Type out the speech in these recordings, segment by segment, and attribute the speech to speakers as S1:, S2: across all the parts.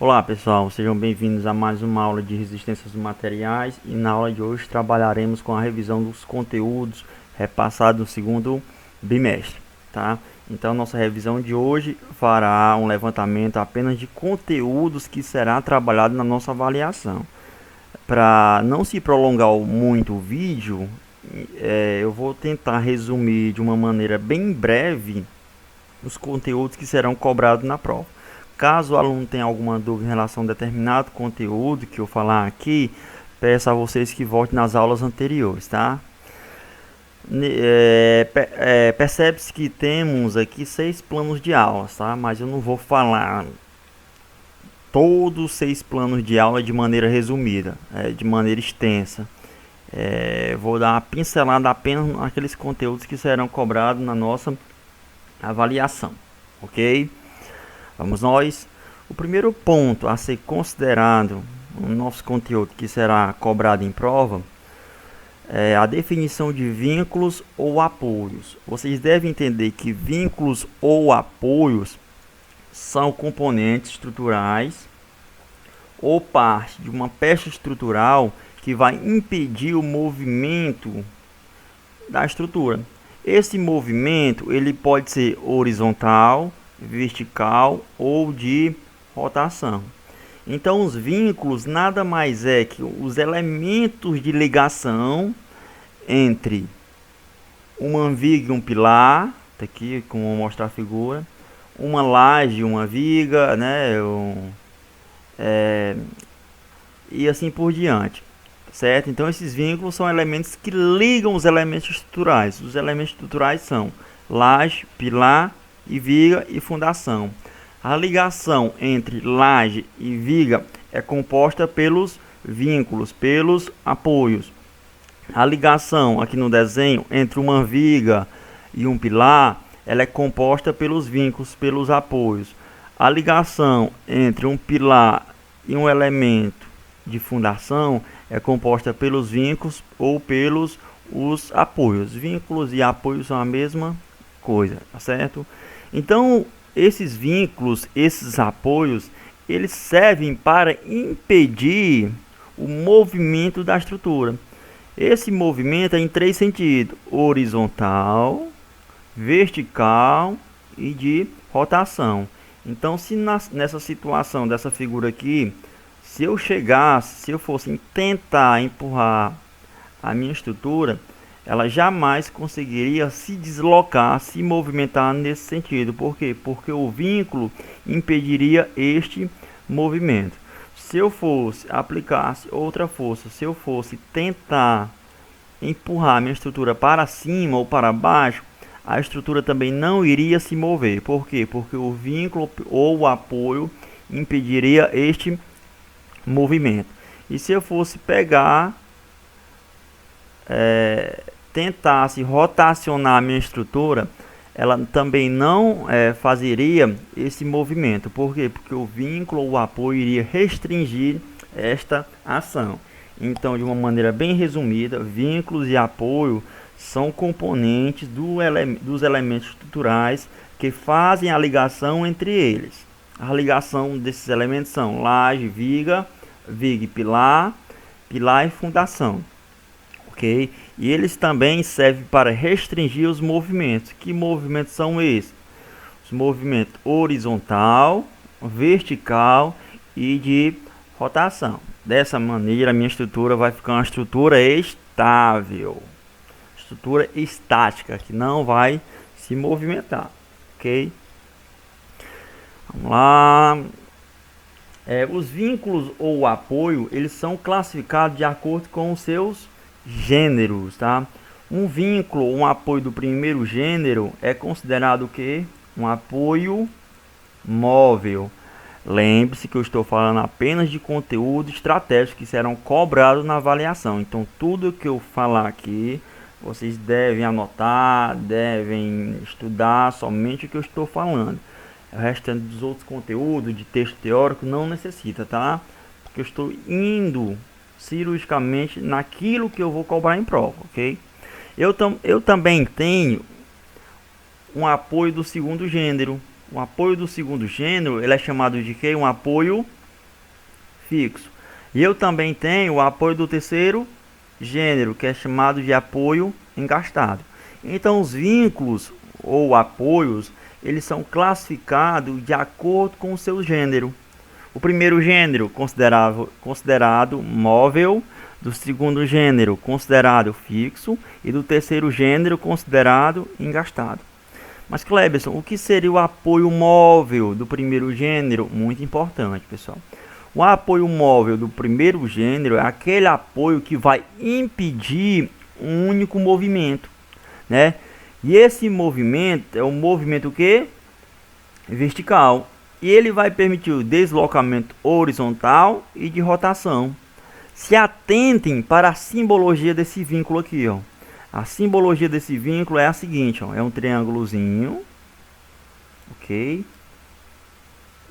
S1: Olá pessoal, sejam bem-vindos a mais uma aula de resistências dos materiais e na aula de hoje trabalharemos com a revisão dos conteúdos repassados no segundo bimestre, tá? Então nossa revisão de hoje fará um levantamento apenas de conteúdos que será trabalhado na nossa avaliação. Para não se prolongar muito o vídeo, eu vou tentar resumir de uma maneira bem breve os conteúdos que serão cobrados na prova. Caso o aluno tenha alguma dúvida em relação a determinado conteúdo que eu falar aqui, peço a vocês que voltem nas aulas anteriores, tá? Percebe-se que temos aqui 6 planos de aulas, tá? Mas eu não vou falar todos os 6 planos de aula de maneira resumida, de maneira extensa. Vou dar uma pincelada apenas naqueles conteúdos que serão cobrados na nossa avaliação, ok? Vamos nós. O primeiro ponto a ser considerado no nosso conteúdo que será cobrado em prova é a definição de vínculos ou apoios. Vocês devem entender que vínculos ou apoios são componentes estruturais ou parte de uma peça estrutural que vai impedir o movimento da estrutura. Esse movimento ele pode ser horizontal, vertical ou de rotação. Então os vínculos nada mais é que os elementos de ligação entre uma viga e um pilar, tá aqui como vou mostrar a figura, uma laje, uma viga, né, e assim por diante, certo? Então esses vínculos são elementos que ligam os elementos estruturais. Os elementos estruturais são laje, pilar e viga e fundação. A ligação entre laje e viga é composta pelos vínculos, pelos apoios. A ligação aqui no desenho entre uma viga e um pilar, ela é composta pelos vínculos, pelos apoios. A ligação entre um pilar e um elemento de fundação é composta pelos vínculos ou pelos os apoios. Vínculos e apoios são a mesma coisa, tá certo? Então, esses vínculos, esses apoios, eles servem para impedir o movimento da estrutura. Esse movimento é em 3 sentidos: horizontal, vertical e de rotação. Então, se nessa situação dessa figura aqui, se eu fosse tentar empurrar a minha estrutura, ela jamais conseguiria se deslocar, se movimentar nesse sentido. Por quê? Porque o vínculo impediria este movimento. Se eu fosse aplicasse outra força, se eu fosse tentar empurrar a minha estrutura para cima ou para baixo, a estrutura também não iria se mover. Por quê? Porque o vínculo ou o apoio impediria este movimento. E se eu fosse pegar, tentasse rotacionar a minha estrutura, ela também não fazeria esse movimento. Por quê? Porque o vínculo ou o apoio iria restringir esta ação. Então, de uma maneira bem resumida, vínculos e apoio são componentes dos elementos estruturais que fazem a ligação entre eles. A ligação desses elementos são laje, viga, viga e pilar, pilar e fundação. Ok? E eles também servem para restringir os movimentos. Que movimentos são esses? Os movimentos horizontal, vertical e de rotação. Dessa maneira, a minha estrutura vai ficar uma estrutura estável, estrutura estática, que não vai se movimentar, ok? Vamos lá. Os vínculos ou apoio, eles são classificados de acordo com os seus gêneros, tá? Um vínculo, um apoio do primeiro gênero é considerado o quê? Um apoio móvel. Lembre-se que eu estou falando apenas de conteúdo estratégico que serão cobrados na avaliação. Então, tudo que eu falar aqui, vocês devem anotar, devem estudar somente o que eu estou falando. O restante dos outros conteúdos de texto teórico não necessita, tá? Porque eu estou indo cirurgicamente naquilo que eu vou cobrar em prova, ok? Eu também tenho um apoio do segundo gênero. O apoio do segundo gênero, ele é chamado de quê? Um apoio fixo. E eu também tenho o apoio do terceiro gênero, que é chamado de apoio engastado. Então os vínculos ou apoios, eles são classificados de acordo com o seu gênero. O primeiro gênero considerado móvel, do segundo gênero considerado fixo e do terceiro gênero considerado engastado. Mas Cleberson, o que seria o apoio móvel do primeiro gênero? Muito importante, pessoal. O apoio móvel do primeiro gênero é aquele apoio que vai impedir um único movimento, né? E esse movimento é um movimento que vertical, e ele vai permitir o deslocamento horizontal e de rotação. Se atentem para a simbologia desse vínculo aqui, ó. A simbologia desse vínculo é a seguinte, ó, é um triângulozinho, ok?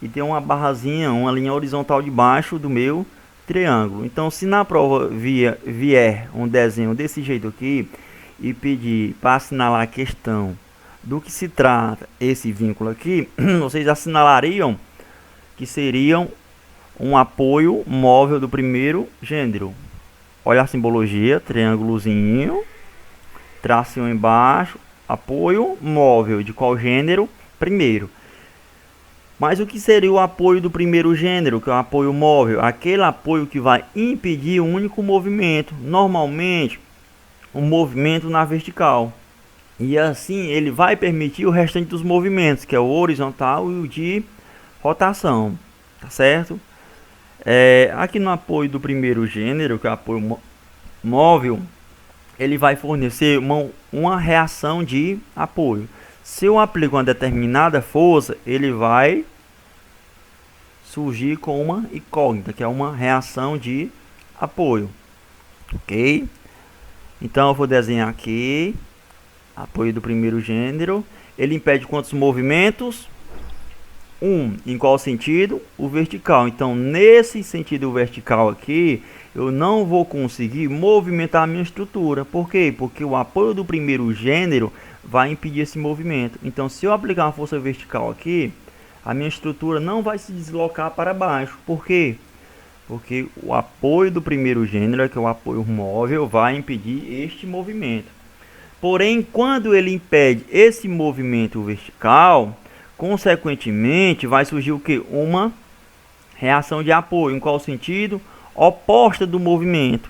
S1: E tem uma barrazinha, uma linha horizontal debaixo do meu triângulo. Então, se na prova vier um desenho desse jeito aqui e pedir para assinalar a questão do que se trata esse vínculo aqui, vocês assinalariam que seriam um apoio móvel do primeiro gênero. Olha a simbologia, triângulozinho, tracinho embaixo, apoio móvel de qual gênero? Primeiro. Mas o que seria o apoio do primeiro gênero, que é o apoio móvel? Aquele apoio que vai impedir um único movimento, normalmente um movimento na vertical. E assim ele vai permitir o restante dos movimentos, que é o horizontal e o de rotação, tá certo? Aqui no apoio do primeiro gênero, que é o apoio móvel, ele vai fornecer uma reação de apoio. Se eu aplico uma determinada força, ele vai surgir com uma incógnita, que é uma reação de apoio, ok? Então eu vou desenhar aqui apoio do primeiro gênero. Ele impede quantos movimentos? Em qual sentido? O vertical. Então, nesse sentido vertical aqui, eu não vou conseguir movimentar a minha estrutura. Por quê? Porque o apoio do primeiro gênero vai impedir esse movimento. Então, se eu aplicar uma força vertical aqui, a minha estrutura não vai se deslocar para baixo. Por quê? Porque o apoio do primeiro gênero, que é o apoio móvel, vai impedir este movimento. Porém, quando ele impede esse movimento vertical, consequentemente, vai surgir o que? Uma reação de apoio. Em qual sentido? Oposta do movimento.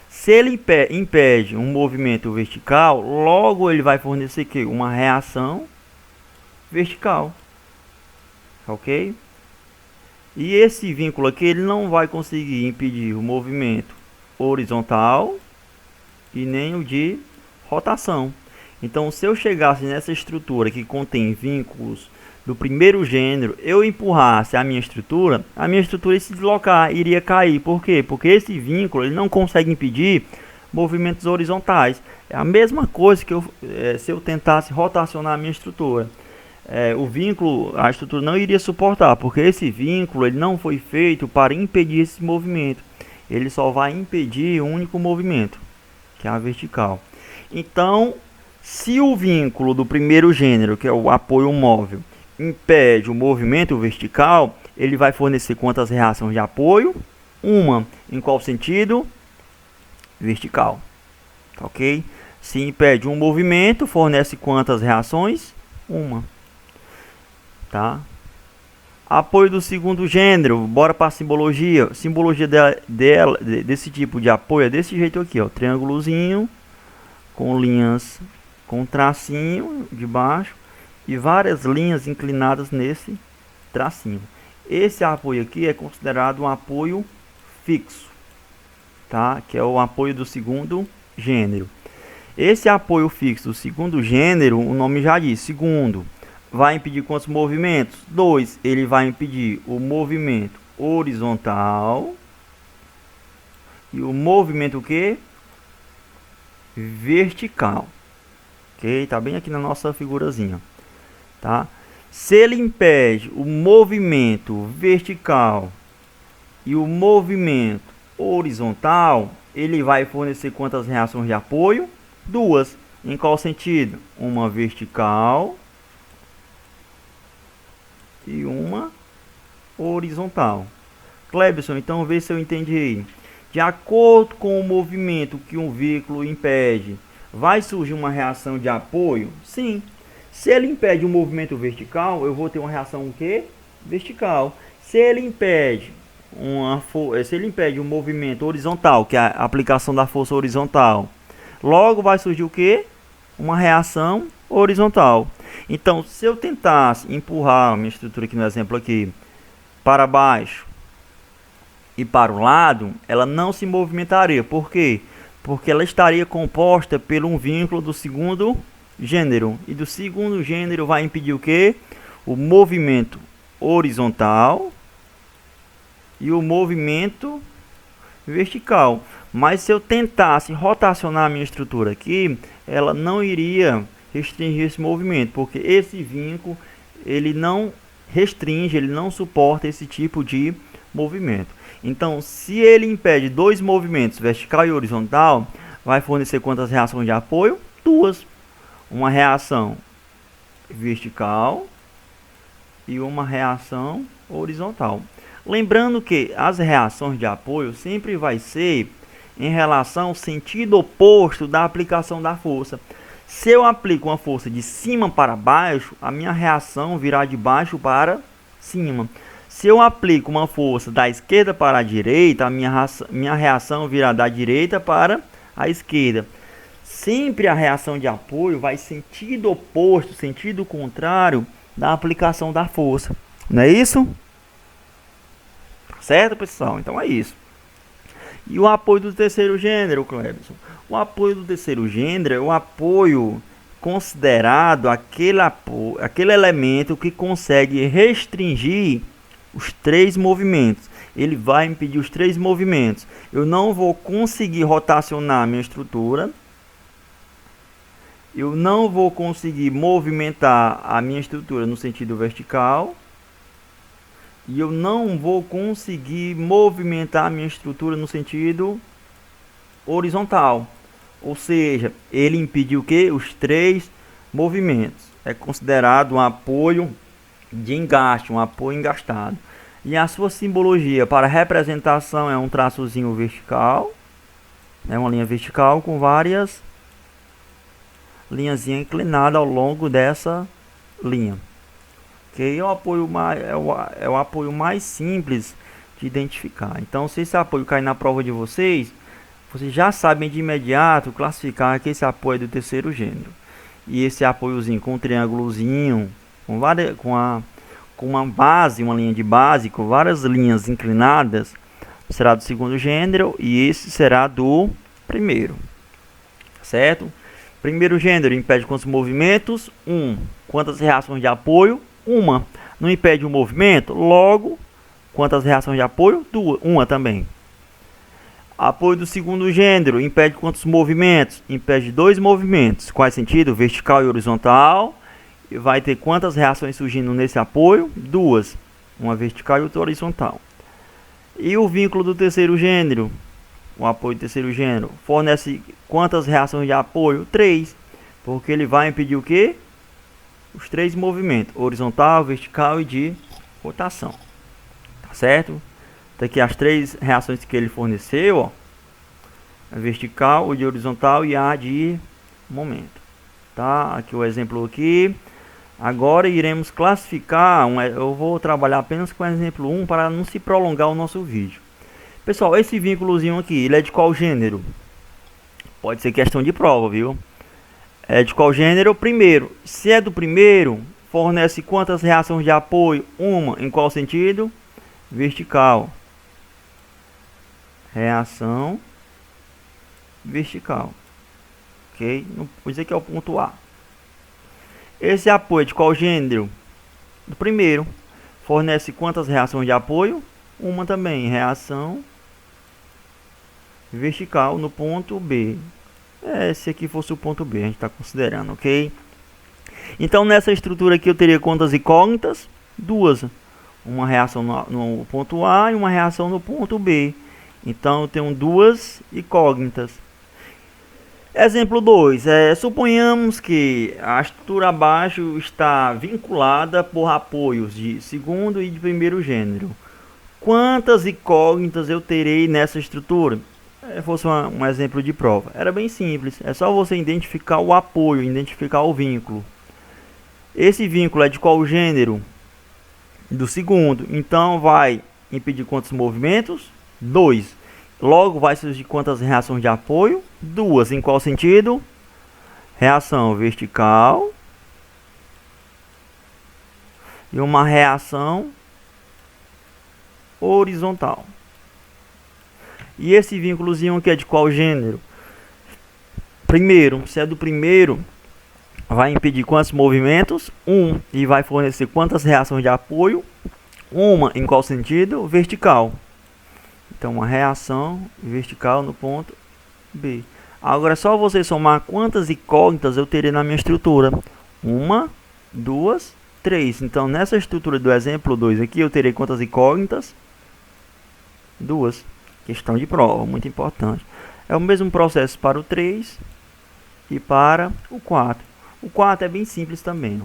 S1: Se ele impede um movimento vertical, logo ele vai fornecer que? Uma reação vertical. Ok? E esse vínculo aqui, ele não vai conseguir impedir o movimento horizontal e nem o de rotação. Então, se eu chegasse nessa estrutura que contém vínculos do primeiro gênero, eu empurrasse a minha estrutura ia se deslocar, iria cair. Por quê? Porque esse vínculo ele não consegue impedir movimentos horizontais. É a mesma coisa que se eu tentasse rotacionar a minha estrutura. O vínculo, a estrutura não iria suportar, porque esse vínculo ele não foi feito para impedir esse movimento. Ele só vai impedir um único movimento, que é a vertical. Então, se o vínculo do primeiro gênero, que é o apoio móvel, impede o movimento vertical, ele vai fornecer quantas reações de apoio? Uma. Em qual sentido? Vertical. Ok? Se impede um movimento, fornece quantas reações? Uma. Tá? Apoio do segundo gênero, bora para a simbologia. Simbologia desse tipo de apoio é desse jeito aqui, ó, triângulozinho com linhas com tracinho de baixo e várias linhas inclinadas nesse tracinho. Esse apoio aqui é considerado um apoio fixo, tá? Que é o apoio do segundo gênero. Esse apoio fixo do segundo gênero, o nome já diz, segundo, vai impedir quantos movimentos? 2. Ele vai impedir o movimento horizontal e o movimento o quê? Vertical. Ok? Tá bem aqui na nossa figurazinha, tá? Se ele impede o movimento vertical e o movimento horizontal, ele vai fornecer quantas reações de apoio? 2. Em qual sentido? Uma vertical e uma horizontal. Clebson, então vê se eu entendi. De acordo com o movimento que um veículo impede, vai surgir uma reação de apoio? Sim. Se ele impede um movimento vertical, eu vou ter uma reação o quê? Vertical. Se ele impede um movimento horizontal, que é a aplicação da força horizontal, logo vai surgir o quê? Uma reação horizontal. Então, se eu tentasse empurrar a minha estrutura aqui no exemplo aqui para baixo e para o lado, ela não se movimentaria. Por quê? Porque ela estaria composta por um vínculo do segundo gênero. E do segundo gênero vai impedir o quê? O movimento horizontal e o movimento vertical. Mas se eu tentasse rotacionar a minha estrutura aqui, ela não iria restringir esse movimento, porque esse vínculo ele não restringe, ele não suporta esse tipo de movimento. Então, se ele impede dois movimentos, vertical e horizontal, vai fornecer quantas reações de apoio? Duas. Uma reação vertical e uma reação horizontal. Lembrando que as reações de apoio sempre vai ser em relação ao sentido oposto da aplicação da força. Se eu aplico uma força de cima para baixo, a minha reação virá de baixo para cima. Se eu aplico uma força da esquerda para a direita, a minha reação virá da direita para a esquerda. Sempre a reação de apoio vai sentido oposto, sentido contrário da aplicação da força. Não é isso? Certo, pessoal? Então é isso. E o apoio do terceiro gênero, Clebson? O apoio do terceiro gênero é o apoio considerado aquele elemento que consegue restringir os três movimentos. Ele vai impedir os três movimentos. Eu não vou conseguir rotacionar a minha estrutura. Eu não vou conseguir movimentar a minha estrutura no sentido vertical. E eu não vou conseguir movimentar a minha estrutura no sentido horizontal. Ou seja, ele impediu o quê? Os três movimentos. É considerado um apoio de engaste, um apoio engastado. E a sua simbologia para representação é um traçozinho vertical. É uma linha vertical com várias linhazinhas inclinadas ao longo dessa linha. Okay? É o apoio mais simples de identificar. Então, se esse apoio cair na prova de vocês, vocês já sabem de imediato classificar que esse apoio é do terceiro gênero. E esse apoiozinho com um triângulozinho, com uma base, uma linha de base, com várias linhas inclinadas, será do segundo gênero e esse será do primeiro. Certo? Primeiro gênero impede quantos movimentos? 1. Quantas reações de apoio? 1. Não impede o movimento? Logo, quantas reações de apoio? 2. 1 também. Apoio do segundo gênero impede quantos movimentos? Impede 2 movimentos. Qual é o sentido? Vertical e horizontal. E vai ter quantas reações surgindo nesse apoio? 2. Uma vertical e outra horizontal. E o vínculo do terceiro gênero? O apoio do terceiro gênero fornece quantas reações de apoio? 3. Porque ele vai impedir o quê? Os 3 movimentos. Horizontal, vertical e de rotação. Tá certo? Daqui as 3 reações que ele forneceu, ó, a vertical, o de horizontal e a de momento. Tá? Aqui o exemplo aqui. Agora iremos classificar, eu vou trabalhar apenas com o exemplo 1 para não se prolongar o nosso vídeo. Pessoal, esse vínculozinho aqui, ele é de qual gênero? Pode ser questão de prova, viu? É de qual gênero? Primeiro. Se é do primeiro, fornece quantas reações de apoio? 1. Em qual sentido? Vertical. Reação vertical. Ok? Vou dizer que é o ponto A. Esse apoio é de qual gênero? Do primeiro. Fornece quantas reações de apoio? 1 também. Reação vertical no ponto B. Se aqui fosse o ponto B, a gente está considerando, ok? Então, nessa estrutura aqui eu teria quantas incógnitas? 2. Uma reação no ponto A e uma reação no ponto B. Então, eu tenho 2 incógnitas. Exemplo 2. Suponhamos que a estrutura abaixo está vinculada por apoios de segundo e de primeiro gênero. quantas incógnitas eu terei nessa estrutura? Fosse um exemplo de prova. Era bem simples. É só você identificar o apoio, identificar o vínculo. Esse vínculo é de qual gênero? Do segundo. Então vai impedir quantos movimentos? 2. Logo vai surgir quantas reações de apoio? 2. Em qual sentido? Reação vertical e uma reação horizontal. E esse vínculozinho aqui é de qual gênero? Primeiro, se é do primeiro, vai impedir quantos movimentos? 1. E vai fornecer quantas reações de apoio? Uma. Em qual sentido? Vertical. Então, uma reação vertical no ponto B. Agora é só você somar quantas incógnitas eu terei na minha estrutura. 1, 2, 3. Então, nessa estrutura do exemplo 2 aqui, eu terei quantas incógnitas? 2. Questão de prova, muito importante. É o mesmo processo para o 3 e para o 4. O 4 é bem simples também.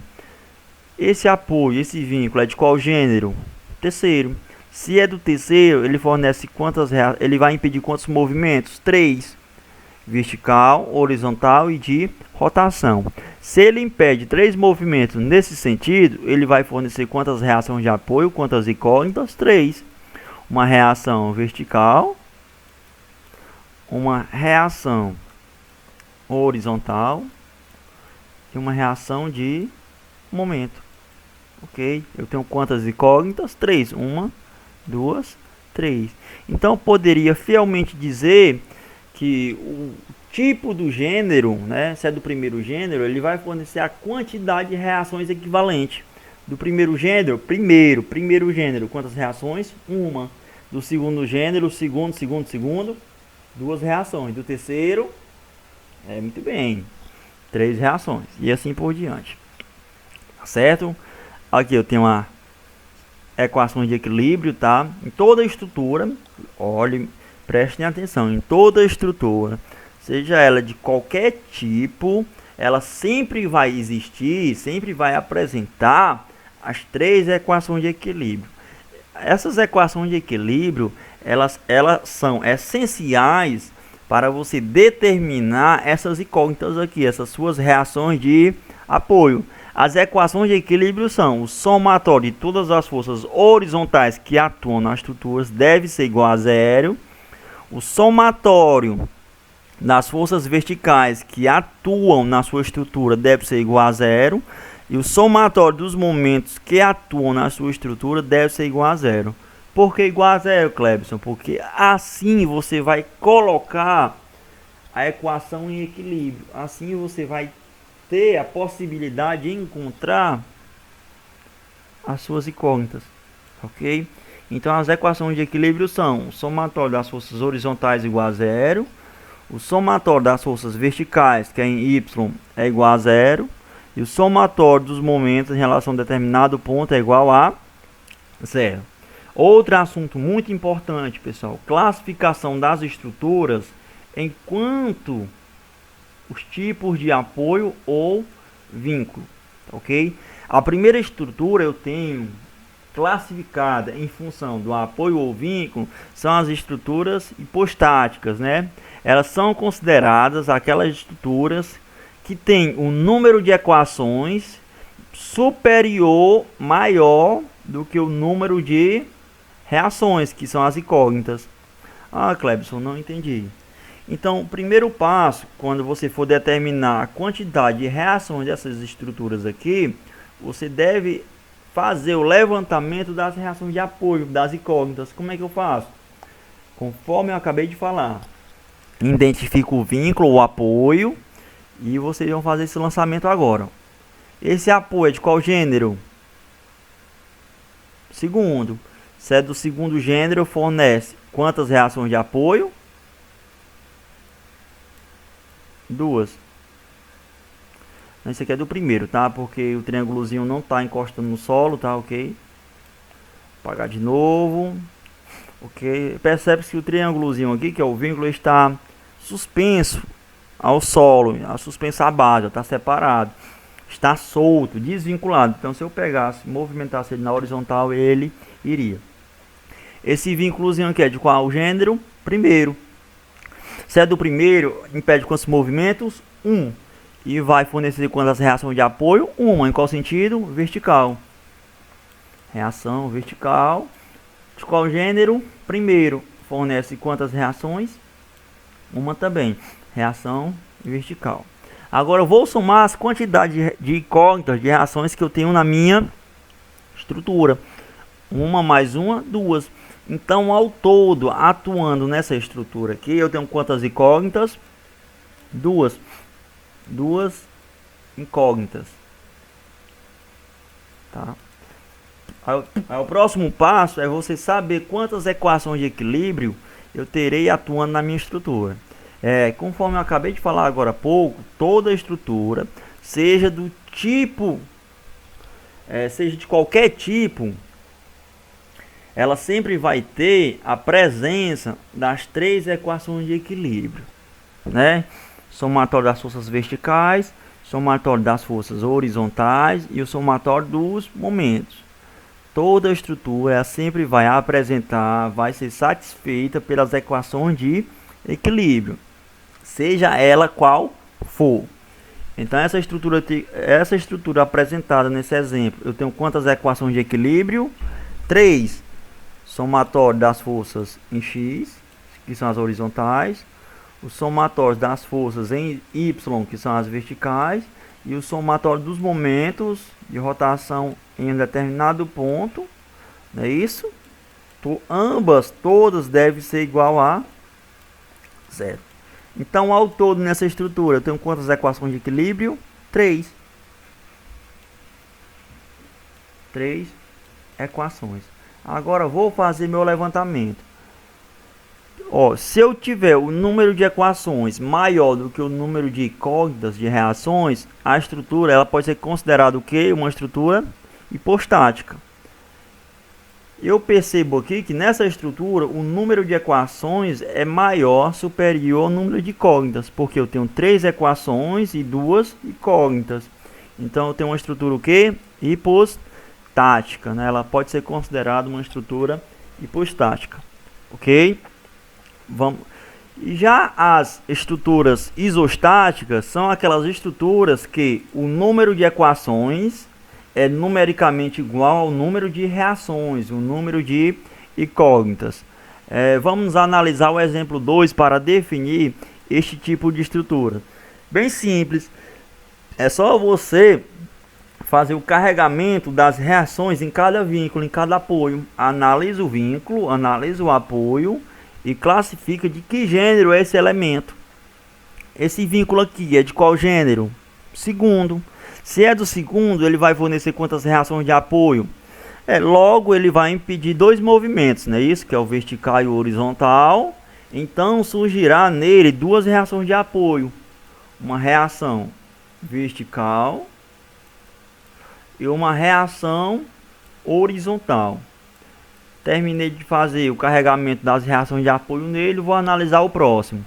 S1: Esse apoio, esse vínculo é de qual gênero? Terceiro. Se é do terceiro, ele fornece ele vai impedir quantos movimentos? 3. Vertical, horizontal e de rotação. Se ele impede 3 movimentos nesse sentido, ele vai fornecer quantas reações de apoio? Quantas incógnitas? 3. Uma reação vertical, uma reação horizontal e uma reação de momento. Ok? Eu tenho quantas incógnitas? 3. 1, 2, 3. Então, poderia fielmente dizer que o tipo do gênero, né, se é do primeiro gênero, ele vai fornecer a quantidade de reações equivalente. Do primeiro gênero, primeiro gênero, quantas reações? 1. Do segundo gênero, segundo, 2 reações. Do terceiro, muito bem, 3 reações. E assim por diante. Tá certo? Aqui eu tenho uma equação de equilíbrio, tá? Em toda a estrutura, olhem, prestem atenção, em toda a estrutura, seja ela de qualquer tipo, ela sempre vai existir, sempre vai apresentar as 3 equações de equilíbrio. Essas equações de equilíbrio, elas são essenciais para você determinar essas incógnitas aqui, essas suas reações de apoio. As equações de equilíbrio são: o somatório de todas as forças horizontais que atuam nas estruturas deve ser igual a 0. O somatório das forças verticais que atuam na sua estrutura deve ser igual a 0. E o somatório dos momentos que atuam na sua estrutura deve ser igual a 0. Por que igual a 0, Clebson? Porque assim você vai colocar a equação em equilíbrio. Assim você vai ter a possibilidade de encontrar as suas incógnitas. Ok? Então as equações de equilíbrio são: o somatório das forças horizontais igual a 0. O somatório das forças verticais, que é em y, é igual a 0. E o somatório dos momentos em relação a determinado ponto é igual a 0. Outro assunto muito importante, pessoal: classificação das estruturas enquanto os tipos de apoio ou vínculo. Ok? A primeira estrutura eu tenho classificada em função do apoio ou vínculo são as estruturas hipostáticas, né? Elas são consideradas aquelas estruturas que tem um número de equações maior do que o número de reações, que são as incógnitas. Ah, Clebson, não entendi. Então, o primeiro passo, quando você for determinar a quantidade de reações dessas estruturas aqui, você deve fazer o levantamento das reações de apoio, das incógnitas. Como é que eu faço? Conforme eu acabei de falar, identifico o vínculo, o apoio, e vocês vão fazer esse lançamento agora. Esse apoio é de qual gênero? Segundo. Se é do segundo gênero, fornece quantas reações de apoio? 2. Esse aqui é do primeiro, tá? Porque o triângulozinho não está encostando no solo, tá? Ok? Apagar de novo. Ok? Percebe-se que o triângulozinho aqui, que é o vínculo, está suspenso ao solo, suspenso à base, está separado, está solto, desvinculado. Então, se eu pegasse, movimentasse ele na horizontal, ele iria. Esse vínculozinho aqui é de qual gênero? Primeiro. Se é do primeiro, impede quantos movimentos? 1. E vai fornecer quantas reações de apoio? Uma. Em qual sentido? Vertical. Reação vertical. De qual gênero? Primeiro. Fornece quantas reações? Uma também. Reação vertical. Agora eu vou somar as quantidades de incógnitas, de reações que eu tenho na minha estrutura. Uma mais uma, duas. Então, ao todo, atuando nessa estrutura aqui, eu tenho quantas incógnitas? Duas. Duas incógnitas. Tá? Aí, o próximo passo é você saber quantas equações de equilíbrio eu terei atuando na minha estrutura. Conforme eu acabei de falar agora há pouco, toda estrutura, seja do tipo, seja de qualquer tipo, ela sempre vai ter a presença das três equações de equilíbrio, né? Somatório das forças verticais, somatório das forças horizontais e o somatório dos momentos. Toda estrutura ela sempre vai apresentar, vai ser satisfeita pelas equações de equilíbrio, seja ela qual for. Então essa estrutura apresentada nesse exemplo, eu tenho quantas equações de equilíbrio? 3. Somatório das forças em X, que são as horizontais, o somatório das forças em Y, que são as verticais, e o somatório dos momentos de rotação em um determinado ponto, não é isso? Todas devem ser igual a zero. Então, ao todo nessa estrutura, eu tenho quantas equações de equilíbrio? 3. 3 equações. Agora vou fazer meu levantamento. Se eu tiver o número de equações maior do que o número de incógnitas de reações, a estrutura ela pode ser considerada o quê? Uma estrutura hipostática. Eu percebo aqui que nessa estrutura o número de equações é maior, superior ao número de incógnitas, porque eu tenho 3 equações e 2 incógnitas. Então eu tenho uma estrutura o quê? Hipostática, né? Ela pode ser considerada uma estrutura hipostática, ok? Já as estruturas isostáticas são aquelas estruturas que o número de equações é numericamente igual ao número de reações, o número de incógnitas. Vamos analisar o exemplo 2 para definir este tipo de estrutura. Bem simples, é só você fazer o carregamento das reações em cada vínculo, em cada apoio. Analisa o vínculo, analisa o apoio e classifica de que gênero é esse elemento. Esse vínculo aqui é de qual gênero? Segundo. Se é do segundo, ele vai fornecer quantas reações de apoio? Logo, ele vai impedir 2 movimentos, não é isso? Que é o vertical e o horizontal. Então, surgirá nele 2 reações de apoio. Uma reação vertical e uma reação horizontal. Terminei de fazer o carregamento das reações de apoio nele, vou analisar o próximo.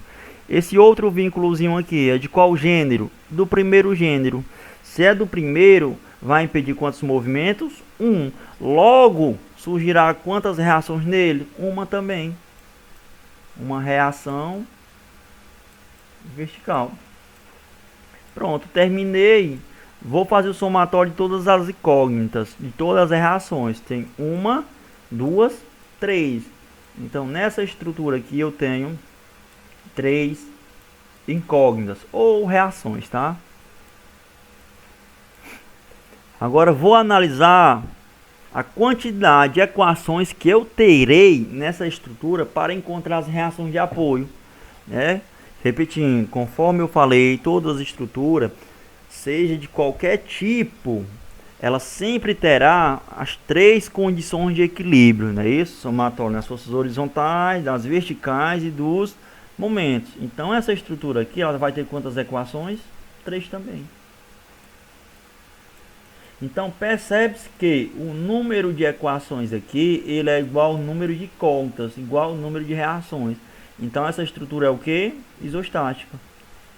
S1: Esse outro vínculozinho aqui é de qual gênero? Do primeiro gênero. Se é do primeiro, vai impedir quantos movimentos? 1. Logo, surgirá quantas reações nele? Uma também. Uma reação vertical. Pronto, terminei. Vou fazer o somatório de todas as incógnitas, de todas as reações. Tem 1, 2, 3. Então, nessa estrutura aqui eu tenho 3 incógnitas ou reações, tá? Agora vou analisar a quantidade de equações que eu terei nessa estrutura para encontrar as reações de apoio, né? Repetindo, conforme eu falei, todas as estruturas, seja de qualquer tipo, ela sempre terá as 3 condições de equilíbrio, não é isso? Somatório das forças horizontais, das verticais e dos momentos. Então essa estrutura aqui, ela vai ter quantas equações? 3 também. Então percebe-se que o número de equações aqui, ele é igual ao número de incógnitas, igual ao número de reações. Então essa estrutura é o que? Isostática.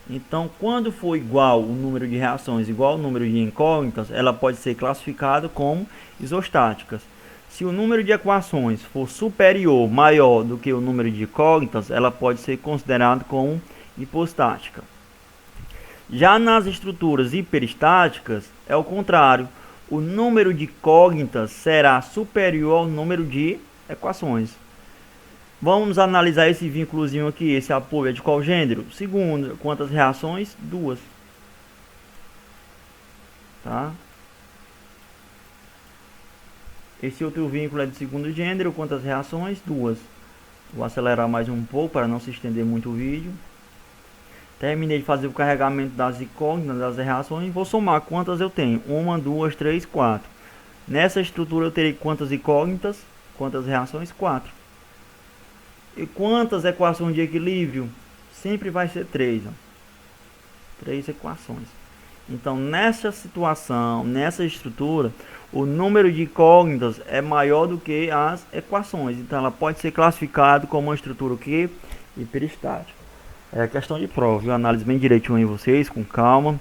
S1: Então, quando for igual o número de reações igual ao número de incógnitas, ela pode ser classificada como isostáticas. Se o número de equações for superior, maior do que o número de incógnitas, ela pode ser considerada como hipostática. Já nas estruturas hiperestáticas, é o contrário. O número de incógnitas será superior ao número de equações. Vamos analisar esse vínculozinho aqui. Esse apoio é de qual gênero? Segundo. Quantas reações? 2. Tá? Esse outro vínculo é de segundo gênero. Quantas reações? 2. Vou acelerar mais um pouco para não se estender muito o vídeo. Terminei de fazer o carregamento das incógnitas, das reações. Vou somar quantas eu tenho. 1, 2, 3, 4. Nessa estrutura eu terei quantas incógnitas? Quantas reações? 4. E quantas equações de equilíbrio? Sempre vai ser 3. 3 equações. Então, nessa situação, nessa estrutura, o número de incógnitas é maior do que as equações. Então, ela pode ser classificada como uma estrutura o quê? Hiperestática. É questão de prova, viu? Análise bem direitinho em vocês, com calma,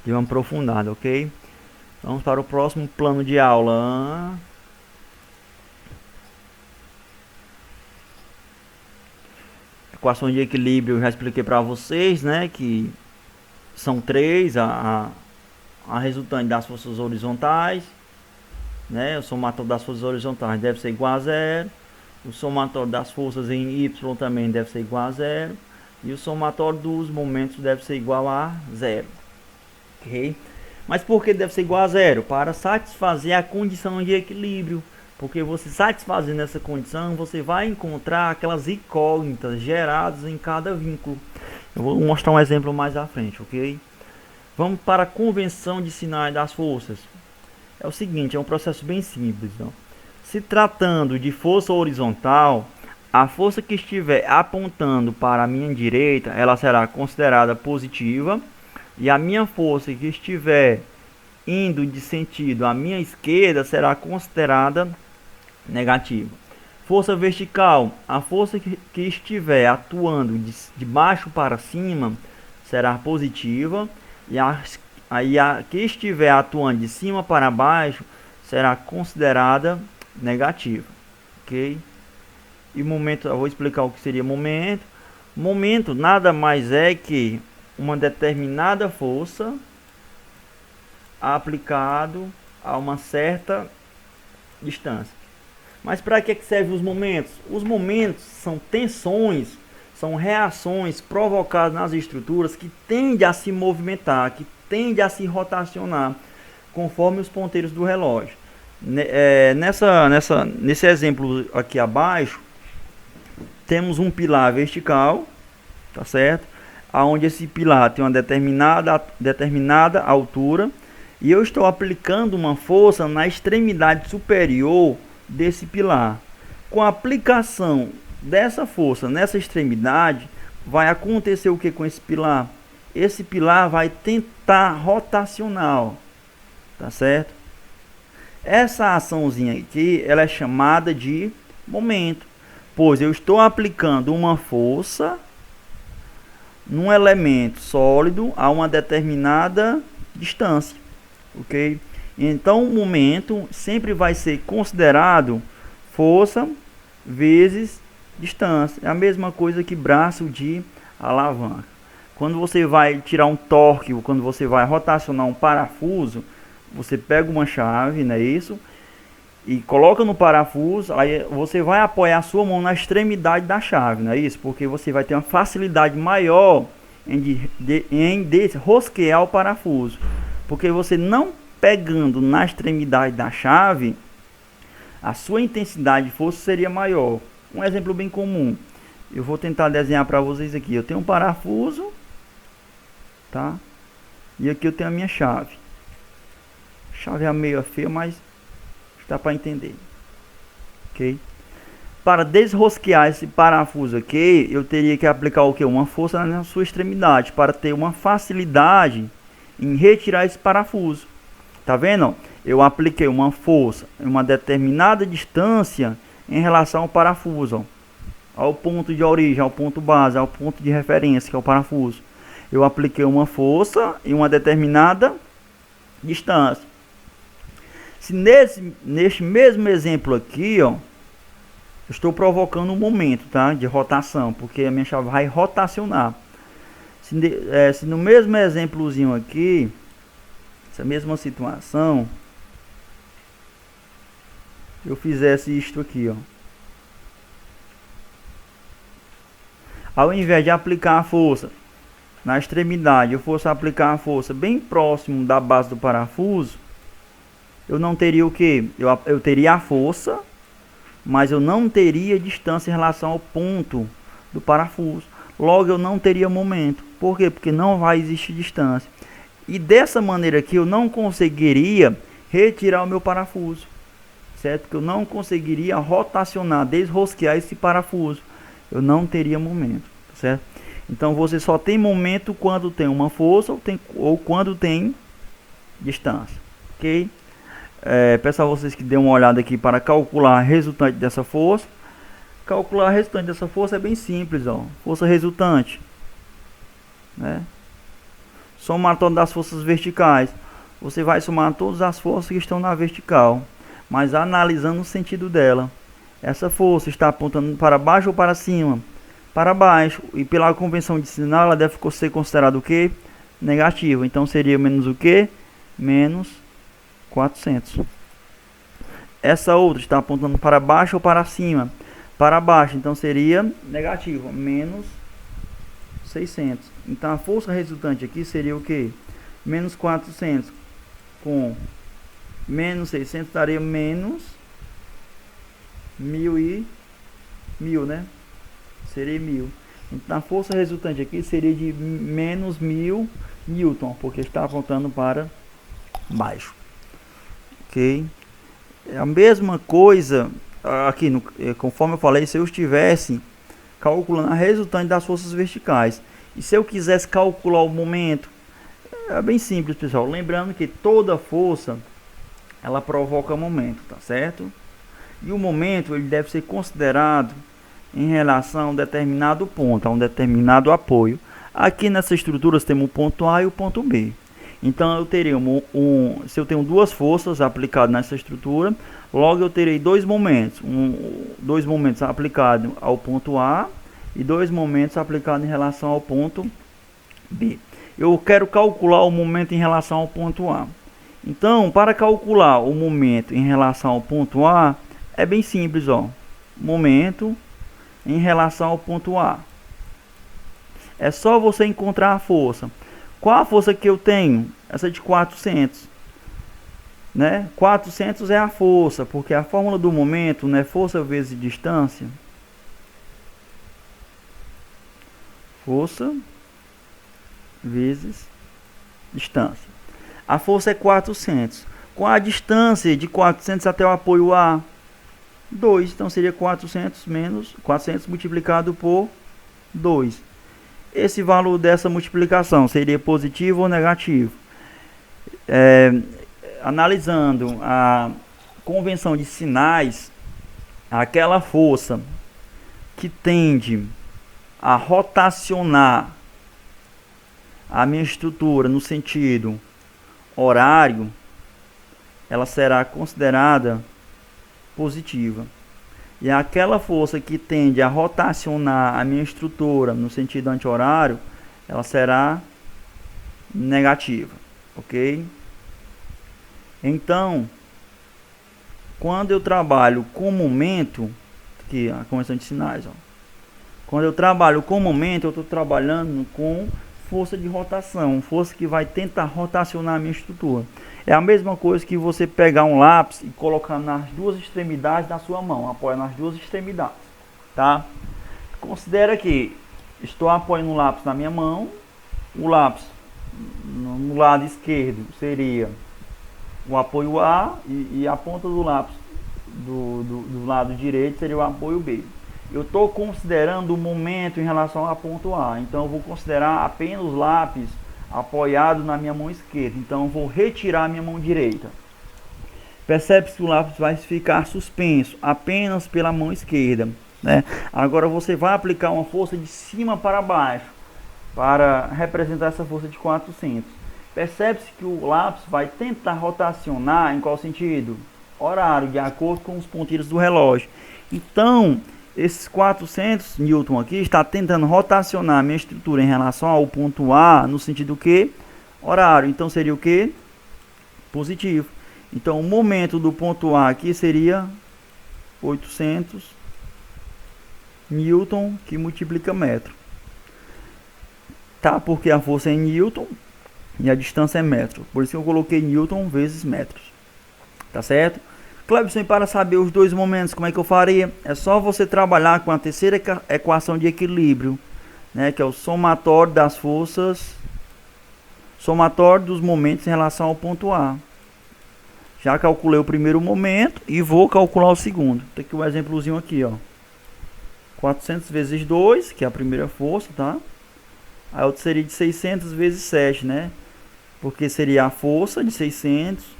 S1: de uma aprofundada, ok? Vamos para o próximo plano de aula. Equações de equilíbrio, eu já expliquei para vocês, né? Que são 3, a resultante das forças horizontais, né? O somatório das forças horizontais deve ser igual a 0. O somatório das forças em Y também deve ser igual a 0. E o somatório dos momentos deve ser igual a 0. Ok? Mas por que deve ser igual a 0? Para satisfazer a condição de equilíbrio. Porque você satisfazendo essa condição, você vai encontrar aquelas incógnitas geradas em cada vínculo. Eu vou mostrar um exemplo mais à frente, ok? Vamos para a convenção de sinais das forças. É o seguinte, é um processo bem simples. Ó. Se tratando de força horizontal, a força que estiver apontando para a minha direita, ela será considerada positiva. E a minha força que estiver indo de sentido à minha esquerda será considerada negativa. Força vertical, a força que estiver atuando de baixo para cima será positiva. E a que estiver atuando de cima para baixo será considerada negativa. Ok? E momento, eu vou explicar o que seria momento. Momento nada mais é que uma determinada força aplicado a uma certa distância. Mas para que servem os momentos? Os momentos são tensões, são reações provocadas nas estruturas que tendem a se movimentar, que tendem a se rotacionar conforme os ponteiros do relógio. Nesse exemplo aqui abaixo, temos um pilar vertical, tá certo? Aonde esse pilar tem uma determinada altura e eu estou aplicando uma força na extremidade superior desse pilar. Com a aplicação dessa força nessa extremidade, vai acontecer o que com esse pilar? Esse pilar vai tentar rotacionar, tá certo? Essa açãozinha aqui, ela é chamada de momento, pois eu estou aplicando uma força num elemento sólido a uma determinada distância, ok? Então o momento sempre vai ser considerado força vezes distância. É a mesma coisa que braço de alavanca. Quando você vai tirar um torque, ou quando você vai rotacionar um parafuso, você pega uma chave, não é isso? E coloca no parafuso, aí você vai apoiar a sua mão na extremidade da chave, não é isso? Porque você vai ter uma facilidade maior em desrosquear o parafuso. Porque você não pegando na extremidade da chave, a sua intensidade de força seria maior. Um exemplo bem comum. Eu vou tentar desenhar para vocês aqui. Eu tenho um parafuso, tá? E aqui eu tenho a minha chave. A chave é meio feia, mas dá para entender. Ok? Para desrosquear esse parafuso aqui, eu teria que aplicar o que? Uma força na sua extremidade, para ter uma facilidade em retirar esse parafuso. Tá vendo? Eu apliquei uma força em uma determinada distância em relação ao parafuso, ó, ao ponto de origem, ao ponto base, ao ponto de referência, que é o parafuso. Eu apliquei uma força em uma determinada distância. Se neste mesmo exemplo aqui, ó, eu estou provocando um momento, tá, de rotação, porque a minha chave vai rotacionar. Se no mesmo exemplozinho aqui, essa mesma situação, eu fizesse isto aqui, ó, ao invés de aplicar a força na extremidade, eu fosse aplicar a força bem próximo da base do parafuso, eu não teria o que? Eu teria a força, mas eu não teria distância em relação ao ponto do parafuso. Logo, eu não teria momento. Por quê? Porque não vai existir distância. E dessa maneira aqui, eu não conseguiria retirar o meu parafuso. Certo? Que eu não conseguiria rotacionar, desrosquear esse parafuso. Eu não teria momento. Certo? Então, você só tem momento quando tem uma força ou quando tem distância. Ok? Peço a vocês que dêem uma olhada aqui para calcular a resultante dessa força. Calcular a resultante dessa força é bem simples, ó. Força resultante, né? Somatório das forças verticais. Você vai somar todas as forças que estão na vertical, mas analisando o sentido dela. Essa força está apontando para baixo ou para cima? Para baixo. E pela convenção de sinal, ela deve ser considerada o que? Negativa. Então seria menos o que? Menos 400. Essa outra está apontando para baixo ou para cima? Para baixo, então seria negativo, menos 600. Então a força resultante aqui seria o que? Menos 400 com menos 600 daria menos 1000, né? Seria 1000. Então a força resultante aqui seria de menos 1000 newton, porque está apontando para baixo. Ok? É a mesma coisa aqui, conforme eu falei, se eu estivesse calculando a resultante das forças verticais e se eu quisesse calcular o momento, é bem simples, pessoal. Lembrando que toda força ela provoca momento, tá certo? E o momento ele deve ser considerado em relação a um determinado ponto, a um determinado apoio. Aqui nessa estrutura temos o ponto A e o ponto B. Então eu teria se eu tenho duas forças aplicadas nessa estrutura, logo eu terei dois momentos, dois momentos aplicados ao ponto A e dois momentos aplicados em relação ao ponto B. Eu quero calcular o momento em relação ao ponto A. Então, para calcular o momento em relação ao ponto A, é bem simples, ó. Momento em relação ao ponto A. É só você encontrar a força. Qual a força que eu tenho? Essa de 400. Né? 400 é a força, porque a fórmula do momento não é força vezes distância. Força vezes distância. A força é 400. Com a distância de 400 até o apoio A? 2. Então seria 400 menos 400 multiplicado por 2. Esse valor dessa multiplicação seria positivo ou negativo? Analisando a convenção de sinais, aquela força que tende a rotacionar a minha estrutura no sentido horário, ela será considerada positiva. E aquela força que tende a rotacionar a minha estrutura no sentido anti-horário, ela será negativa, ok? Então, quando eu trabalho com momento, aqui a convenção de sinais, ó. Quando eu trabalho com momento, eu estou trabalhando com força de rotação, força que vai tentar rotacionar a minha estrutura. É a mesma coisa que você pegar um lápis e colocar nas duas extremidades da sua mão, apoia nas duas extremidades, tá? Considera que estou apoiando o lápis na minha mão, o lápis no lado esquerdo seria o apoio A e a ponta do lápis do lado direito seria o apoio B. Eu estou considerando o momento em relação ao ponto A, então eu vou considerar apenas os lápis apoiado na minha mão esquerda, então eu vou retirar a minha mão direita. Percebe-se que o lápis vai ficar suspenso apenas pela mão esquerda, né? Agora você vai aplicar uma força de cima para baixo para representar essa força de 400. Percebe-se que o lápis vai tentar rotacionar em qual sentido? Horário, de acordo com os ponteiros do relógio. Então, esses 400 Newton aqui está tentando rotacionar a minha estrutura em relação ao ponto A no sentido que? Horário. Então seria o que? Positivo. Então o momento do ponto A aqui seria 800 Newton que multiplica metro. Tá? Porque a força é em Newton e a distância é metro. Por isso que eu coloquei Newton vezes metros. Tá certo? Clebson, para saber os dois momentos, como é que eu faria? É só você trabalhar com a terceira equação de equilíbrio, né? Que é o somatório das forças, somatório dos momentos em relação ao ponto A. Já calculei o primeiro momento e vou calcular o segundo. Tem aqui um exemplozinho aqui, ó. 400 vezes 2, que é a primeira força, tá? A outra seria de 600 vezes 7, né? Porque seria a força de 600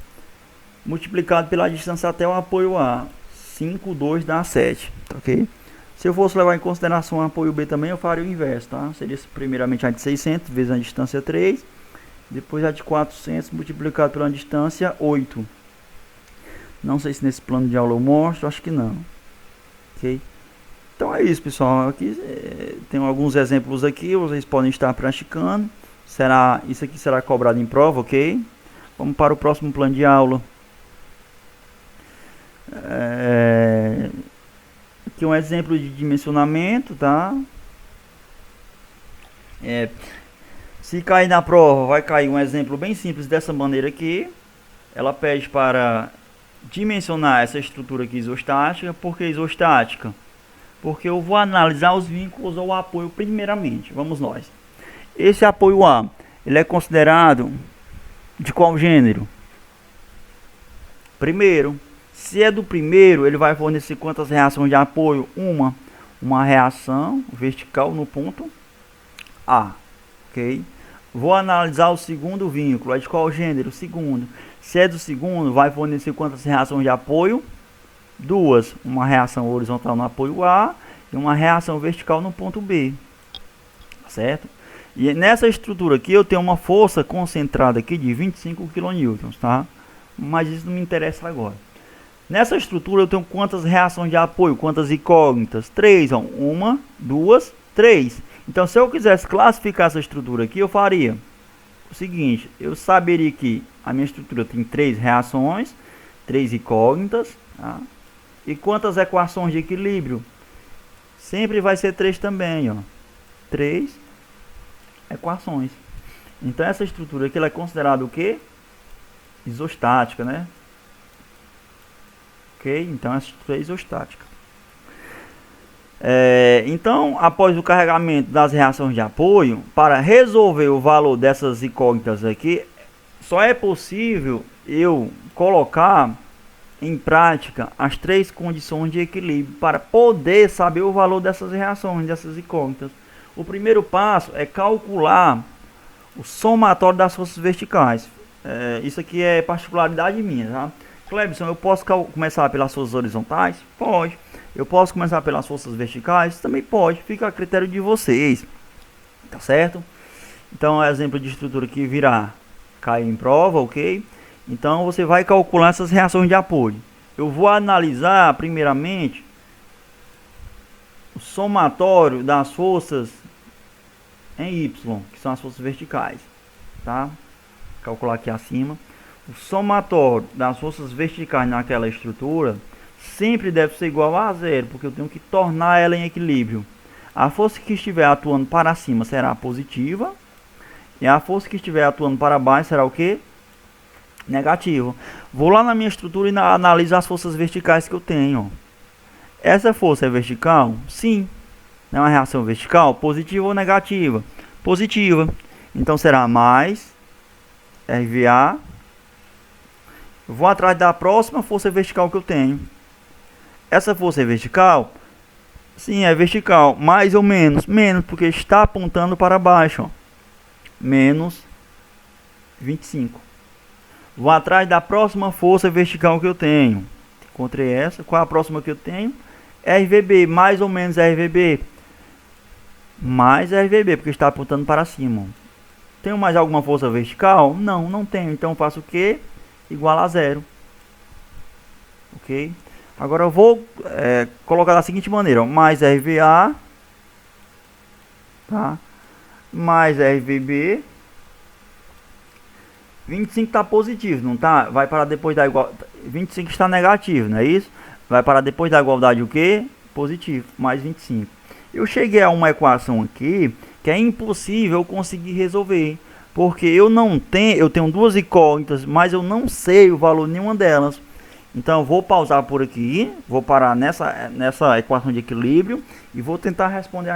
S1: multiplicado pela distância até o apoio A. 5, 2 dá 7, tá ok? Se eu fosse levar em consideração o apoio B também, eu faria o inverso, tá? Seria primeiramente a de 600 vezes a distância 3, depois a de 400 multiplicado pela distância 8. Não sei se nesse plano de aula eu mostro, acho que não. Ok? Então é isso, pessoal. Aqui tem alguns exemplos aqui, vocês podem estar praticando. Isso aqui será cobrado em prova, ok? Vamos para o próximo plano de aula. Aqui um exemplo de dimensionamento, tá? Se cair na prova, vai cair um exemplo bem simples dessa maneira aqui. Ela pede para dimensionar essa estrutura aqui isostática. Por que isostática? Porque eu vou analisar os vínculos ou apoio primeiramente. Vamos nós. Esse apoio A, ele é considerado de qual gênero? Primeiro. Se é do primeiro, ele vai fornecer quantas reações de apoio? Uma reação vertical no ponto A. Ok? Vou analisar o segundo vínculo. É de qual gênero? Segundo. Se é do segundo, vai fornecer quantas reações de apoio? Duas. Uma reação horizontal no apoio A e uma reação vertical no ponto B. Certo? E nessa estrutura aqui eu tenho uma força concentrada aqui de 25 kN, tá? Mas isso não me interessa agora. Nessa estrutura eu tenho quantas reações de apoio? Quantas incógnitas? 3. Ó. 1, 2, 3. Então se eu quisesse classificar essa estrutura aqui, eu faria o seguinte. Eu saberia que a minha estrutura tem 3 reações, 3 incógnitas, tá? E quantas equações de equilíbrio? Sempre vai ser 3 também, ó. 3 equações. Então essa estrutura aqui ela é considerada o quê? Isostática, né? Ok? Então essa estrutura é isostática. Então, após o carregamento das reações de apoio, para resolver o valor dessas incógnitas aqui, só é possível eu colocar em prática as 3 condições de equilíbrio para poder saber o valor dessas reações, dessas incógnitas. O primeiro passo é calcular o somatório das forças verticais. Isso aqui é particularidade minha, tá? Clebson, eu posso começar pelas forças horizontais? Pode. Eu posso começar pelas forças verticais? Também pode. Fica a critério de vocês. Tá certo? Então, exemplo de estrutura que virá cair em prova, ok? Então, você vai calcular essas reações de apoio. Eu vou analisar, primeiramente, o somatório das forças em Y, que são as forças verticais. Tá? Vou calcular aqui acima. O somatório das forças verticais naquela estrutura sempre deve ser igual a zero, porque eu tenho que tornar ela em equilíbrio. A força que estiver atuando para cima será positiva, e a força que estiver atuando para baixo será o que? Negativa. Vou lá na minha estrutura e analiso as forças verticais que eu tenho. Essa força é vertical? Sim. É uma reação vertical? Positiva ou negativa? Positiva. Então será mais RVA. Vou atrás da próxima força vertical que eu tenho. Essa força é vertical? Sim, é vertical. Mais ou menos? Menos, porque está apontando para baixo. Ó. Menos 25. Vou atrás da próxima força vertical que eu tenho. Encontrei essa. Qual é a próxima que eu tenho? RVB. Mais ou menos RVB. Mais RVB, porque está apontando para cima. Ó. Tenho mais alguma força vertical? Não, não tenho. Então eu faço o quê? Igual a zero. Ok? Agora eu vou colocar da seguinte maneira, ó, mais RVA, tá? Mais RVB. 25 está positivo, não tá? Vai parar depois da igualdade. 25 está negativo, não é isso? Vai parar depois da igualdade o quê? Positivo, mais 25. Eu cheguei a uma equação aqui que é impossível eu conseguir resolver, porque eu tenho duas incógnitas, mas eu não sei o valor de nenhuma delas. Então eu vou pausar por aqui, vou parar nessa equação de equilíbrio e vou tentar responder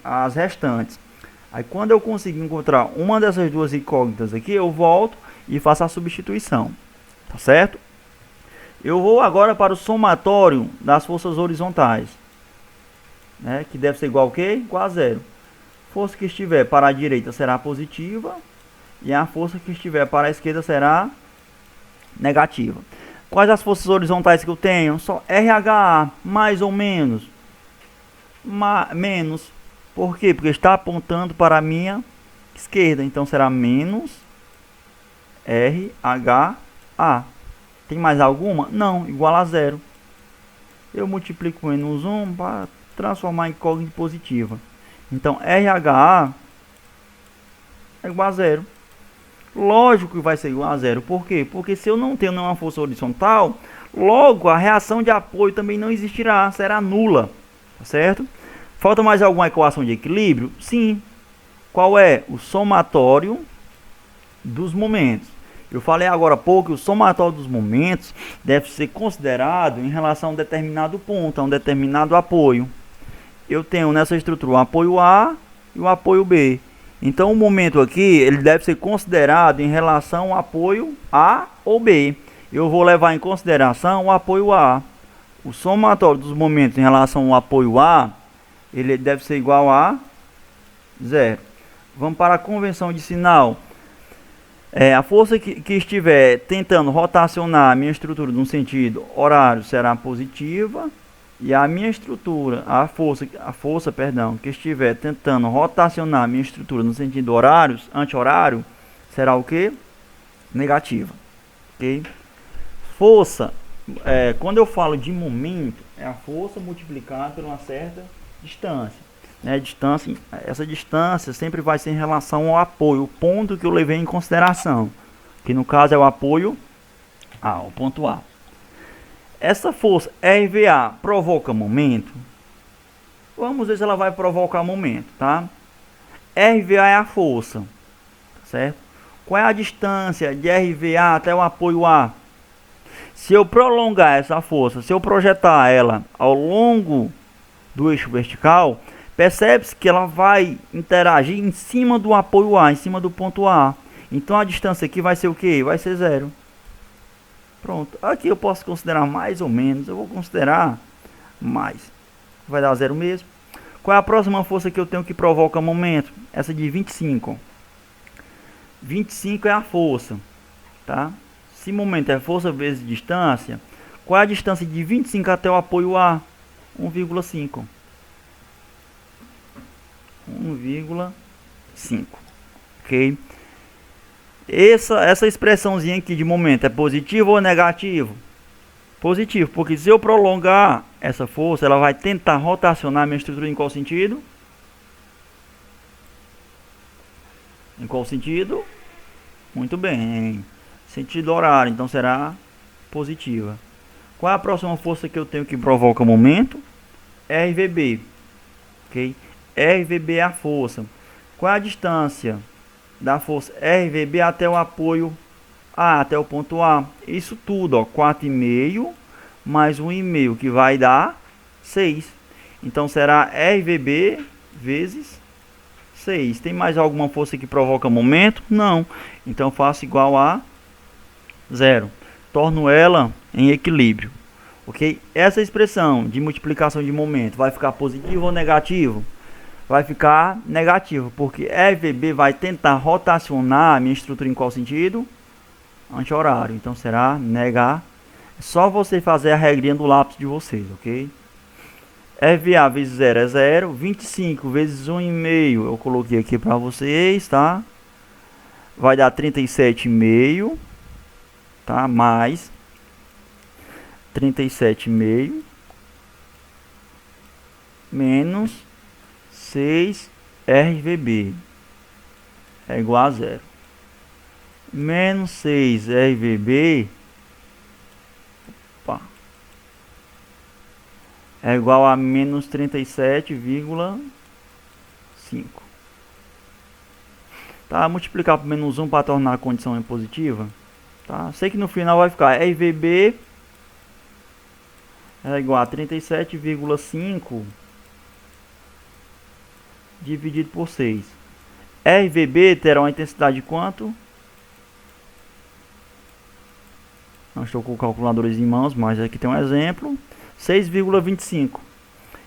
S1: as restantes. Aí quando eu conseguir encontrar uma dessas duas incógnitas aqui, eu volto e faço a substituição, tá certo? Eu vou agora para o somatório das forças horizontais, né, que deve ser igual a quê? Igual a zero. Força que estiver para a direita será positiva e a força que estiver para a esquerda será negativa. Quais as forças horizontais que eu tenho? Só RHA, mais ou menos. Menos. Por quê? Porque está apontando para a minha esquerda. Então será menos RHA. Tem mais alguma? Não, igual a zero. Eu multiplico menos 1 para transformar em incógnita positiva. Então RHA é igual a zero. Lógico que vai ser igual a zero. Por quê? Porque se eu não tenho nenhuma força horizontal, logo a reação de apoio também não existirá, será nula. Tá certo? Falta mais alguma equação de equilíbrio? Sim. Qual é? O somatório dos momentos. Eu falei agora há pouco que o somatório dos momentos deve ser considerado em relação a um determinado ponto, a um determinado apoio. Eu tenho nessa estrutura o apoio A e o apoio B. Então o momento aqui ele deve ser considerado em relação ao apoio A ou B. Eu vou levar em consideração o apoio A. O somatório dos momentos em relação ao apoio A, ele deve ser igual a zero. Vamos para a convenção de sinal. A força que estiver tentando rotacionar a minha estrutura num sentido horário será positiva. E a minha estrutura, a força que estiver tentando rotacionar a minha estrutura no sentido anti-horário, será o que? Negativa. Ok? Força, quando eu falo de momento, é a força multiplicada por uma certa distância. Né? Essa distância sempre vai ser em relação ao apoio, o ponto que eu levei em consideração. Que no caso é o apoio A, o ponto A. Essa força RVA provoca momento? Vamos ver se ela vai provocar momento, tá? RVA é a força, certo? Qual é a distância de RVA até o apoio A? Se eu prolongar essa força, se eu projetar ela ao longo do eixo vertical, percebe-se que ela vai interagir em cima do apoio A, em cima do ponto A. Então a distância aqui vai ser o quê? Vai ser zero. Pronto, aqui eu posso considerar mais ou menos, eu vou considerar mais. Vai dar zero mesmo. Qual é a próxima força que eu tenho que provoca momento? Essa de 25. 25 é a força, tá? Se momento é força vezes distância, qual é a distância de 25 até o apoio A? 1,5. 1,5. Ok? Essa expressãozinha aqui de momento é positivo ou negativo? Positivo, porque se eu prolongar essa força, ela vai tentar rotacionar a minha estrutura em qual sentido? Em qual sentido? Muito bem, sentido horário, então será positiva. Qual é a próxima força que eu tenho que provoca momento? RVB. Ok? RVB é a força. Qual é a distância da força RVB até o apoio A, até o ponto A? Isso tudo, ó, 4,5 mais 1,5, que vai dar 6. Então será RVB vezes 6. Tem mais alguma força que provoca momento? Não. Então faço igual a zero. Torno ela em equilíbrio. Ok? Essa expressão de multiplicação de momento vai ficar positivo ou negativo? Vai ficar negativo, porque RVB vai tentar rotacionar a minha estrutura em qual sentido? Anti-horário. Então será negativo. É só você fazer a regrinha do lápis de vocês, ok? RVA vezes 0 é 0. 25 vezes 1,5 eu coloquei aqui para vocês, tá? vai dar 37,5, tá? Mais 37,5 menos 6 RVB é igual a 0. Menos 6 RVB é igual a menos 37,5. Tá? Multiplicar por menos 1 para tornar a condição positiva. Tá? Sei que no final vai ficar RVB é igual a 37,5 dividido por 6. RVB terá uma intensidade de quanto? Não estou com calculadores em mãos, mas aqui tem um exemplo. 6,25.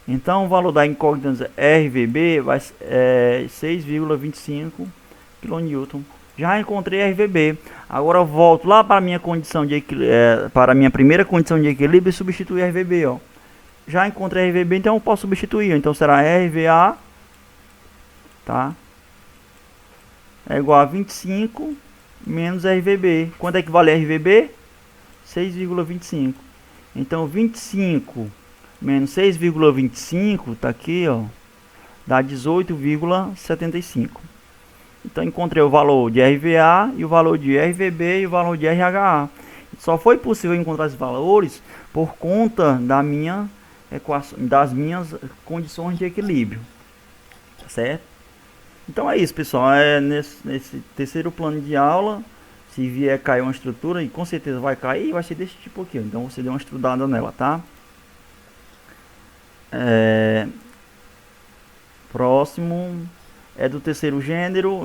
S1: Então o valor da incógnita RVB vai 6,25 kN. Já encontrei RVB. Agora eu volto lá para a minha condição de para a minha primeira condição de equilíbrio e substituir RVB, ó. Já encontrei RVB, então eu posso substituir. Então será RVA, tá? É igual a 25 menos RVB. Quanto é que vale RVB? 6,25. Então 25 menos 6,25 tá aqui, ó, dá 18,75. Então encontrei o valor de RVA e o valor de RVB e o valor de RHA. Só foi possível encontrar esses valores por conta da minha equação, das minhas condições de equilíbrio, tá certo? Então é isso, pessoal. Nesse terceiro plano de aula, se vier cair uma estrutura, e com certeza vai cair, vai ser desse tipo aqui. Então você deu uma estudada nela, tá? Próximo é do terceiro gênero.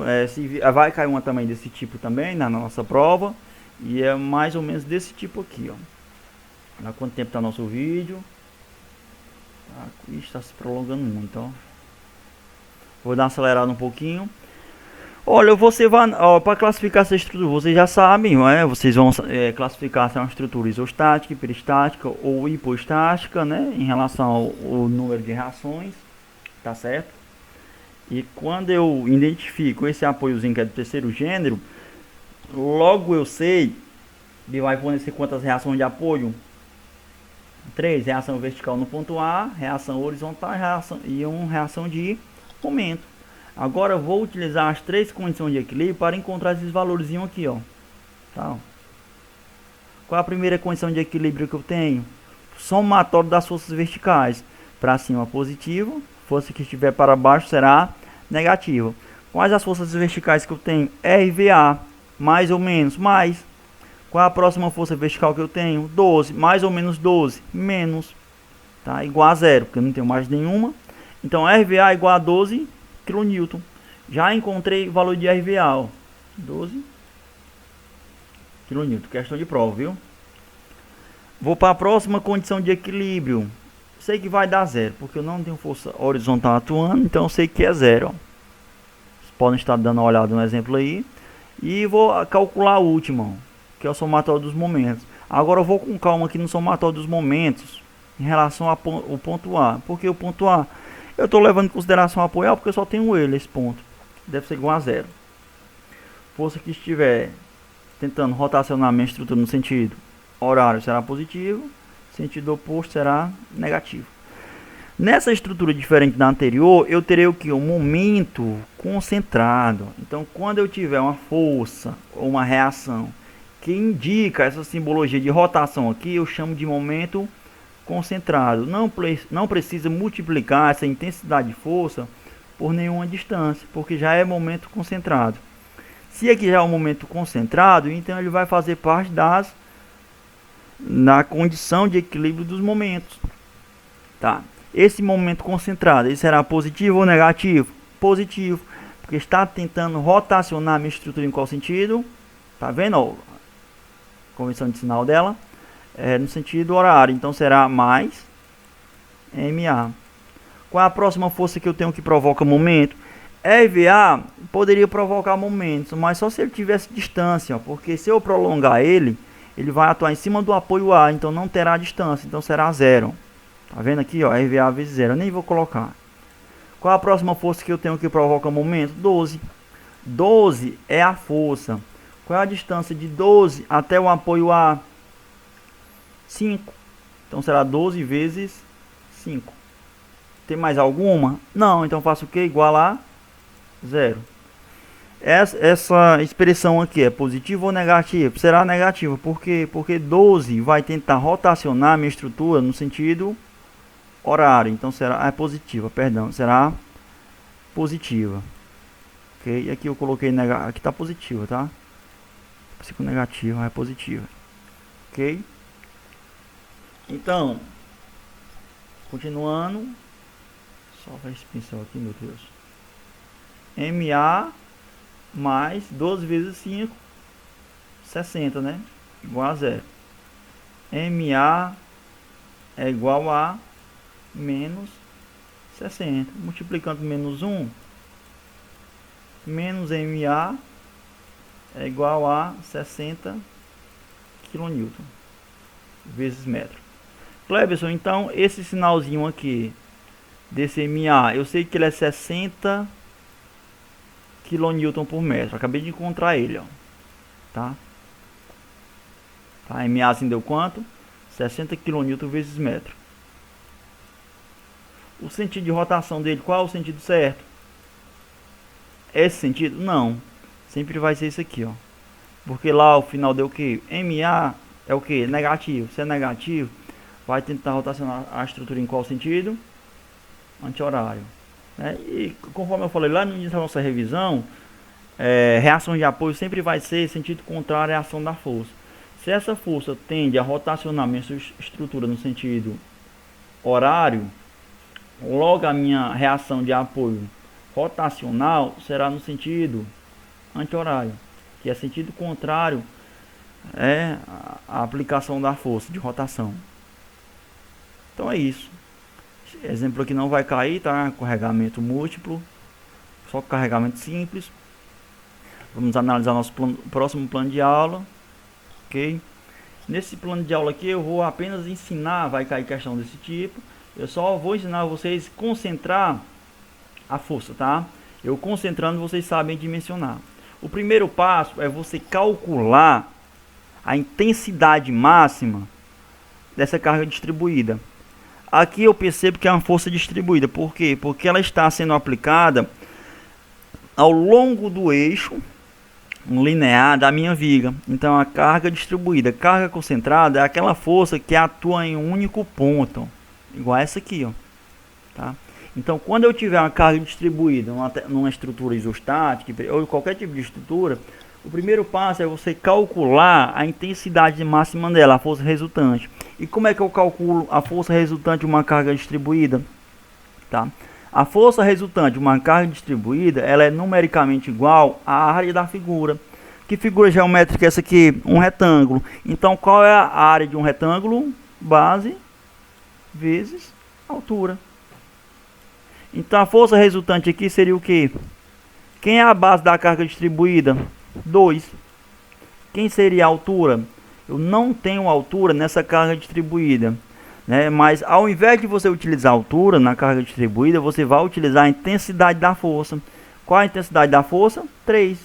S1: Vai cair uma também desse tipo também na nossa prova. E é mais ou menos desse tipo aqui, ó. Olha quanto tempo está nosso vídeo. Está se prolongando muito, ó. Vou dar uma acelerada um pouquinho. Olha, você vai para classificar essa estrutura, vocês já sabem, não é? Vocês vão classificar se é uma estrutura isostática, hiperestática ou hipostática, né? Em relação ao número de reações, tá certo? E quando eu identifico esse apoiozinho que é do terceiro gênero, logo eu sei que vai fornecer quantas reações de apoio? 3, reação vertical no ponto A, reação horizontal e uma reação de momento. Agora eu vou utilizar as três condições de equilíbrio para encontrar esses valores aqui, ó. Tá? Qual é a primeira condição de equilíbrio que eu tenho? Somatório das forças verticais. Para cima positivo, força que estiver para baixo será negativa. Quais as forças verticais que eu tenho? RVA, mais ou menos, mais. Qual é a próxima força vertical que eu tenho? 12, mais ou menos 12, menos. Tá? Igual a zero, porque eu não tenho mais nenhuma. Então RVA é igual a 12 kN. Já encontrei o valor de RVA, ó, 12 kN. Questão de prova, viu? Vou para a próxima condição de equilíbrio. Sei que vai dar zero, porque eu não tenho força horizontal atuando, então eu sei que é zero, ó. Vocês podem estar dando uma olhada no exemplo aí. E vou calcular a última, ó, que é o somatório dos momentos. Agora eu vou com calma aqui no somatório dos momentos em relação ao ponto A. Porque o ponto A eu estou levando em consideração o apoio porque eu só tenho ele, esse ponto. Deve ser igual a zero. Força que estiver tentando rotacionar a minha estrutura no sentido horário será positivo, sentido oposto será negativo. Nessa estrutura diferente da anterior, eu terei o que? Um momento concentrado. Então, quando eu tiver uma força ou uma reação que indica essa simbologia de rotação aqui, eu chamo de momento concentrado. Não precisa multiplicar essa intensidade de força por nenhuma distância, porque já é momento concentrado. Se aqui já é um momento concentrado, então ele vai fazer parte na condição de equilíbrio dos momentos. Tá? Esse momento concentrado, ele será positivo ou negativo? Positivo, porque está tentando rotacionar a minha estrutura em qual sentido? Tá vendo? Ó, a convenção de sinal dela no sentido horário, então será mais MA. Qual é a próxima força que eu tenho que provoca momento? RVA poderia provocar momentos, mas só se ele tivesse distância, ó, porque se eu prolongar ele vai atuar em cima do apoio A, então não terá distância, então será zero. Tá vendo aqui, ó, RVA vezes zero, eu nem vou colocar. Qual é a próxima força que eu tenho que provoca momento? 12. 12 é a força. Qual é a distância de 12 até o apoio A? 5. Então será 12 vezes 5. Tem mais alguma? Não, então faço o que? Igual a 0. Essa expressão aqui é positiva ou negativa? Será negativa. Por quê? Porque 12 vai tentar rotacionar a minha estrutura no sentido horário. Então será positiva, perdão. Será positiva. Ok? E aqui eu coloquei negativa. Aqui está positiva, tá? Com negativa, é positiva. Ok? Então, continuando. Só vai esse pincel aqui, meu Deus. MA mais 12 vezes 5, 60, né? Igual a 0. MA é igual a menos 60. Multiplicando menos 1, menos MA é igual a 60 kN vezes metro. Cleberson, então esse sinalzinho aqui desse MA, eu sei que ele é 60 kN por metro. Acabei de encontrar ele, ó. Tá? MA assim deu quanto? 60 kN vezes metro. O sentido de rotação dele, qual é o sentido certo? Esse sentido? Não. Sempre vai ser isso aqui, ó. Porque lá o final deu o que? MA é o que? Negativo. Se é negativo, vai tentar rotacionar a estrutura em qual sentido? Anti-horário. E conforme eu falei lá no início da nossa revisão, reação de apoio sempre vai ser sentido contrário à ação da força. Se essa força tende a rotacionar a minha estrutura no sentido horário, logo a minha reação de apoio rotacional será no sentido anti-horário, que é sentido contrário a aplicação da força de rotação. Então é isso. Exemplo aqui não vai cair, tá? Carregamento múltiplo, só carregamento simples. Vamos analisar nosso próximo plano de aula, ok? Nesse plano de aula aqui eu vou apenas ensinar, vai cair questão desse tipo. Eu só vou ensinar vocês a concentrar a força, tá? Eu concentrando, vocês sabem dimensionar. O primeiro passo é você calcular a intensidade máxima dessa carga distribuída. Aqui eu percebo que é uma força distribuída. Por quê? Porque ela está sendo aplicada ao longo do eixo linear da minha viga. Então a carga distribuída, carga concentrada, é aquela força que atua em um único ponto, igual essa aqui, ó. Tá? Então quando eu tiver uma carga distribuída numa estrutura isostática ou qualquer tipo de estrutura, o primeiro passo é você calcular a intensidade máxima dela, a força resultante. E como é que eu calculo a força resultante de uma carga distribuída? Tá? A força resultante de uma carga distribuída, ela é numericamente igual à área da figura. Que figura geométrica é essa aqui? Um retângulo. Então qual é a área de um retângulo? Base vezes altura. Então a força resultante aqui seria o quê? Quem é a base da carga distribuída? 2. Quem seria a altura? Eu não tenho altura nessa carga distribuída, né? Mas ao invés de você utilizar a altura na carga distribuída, você vai utilizar a intensidade da força. Qual a intensidade da força? 3.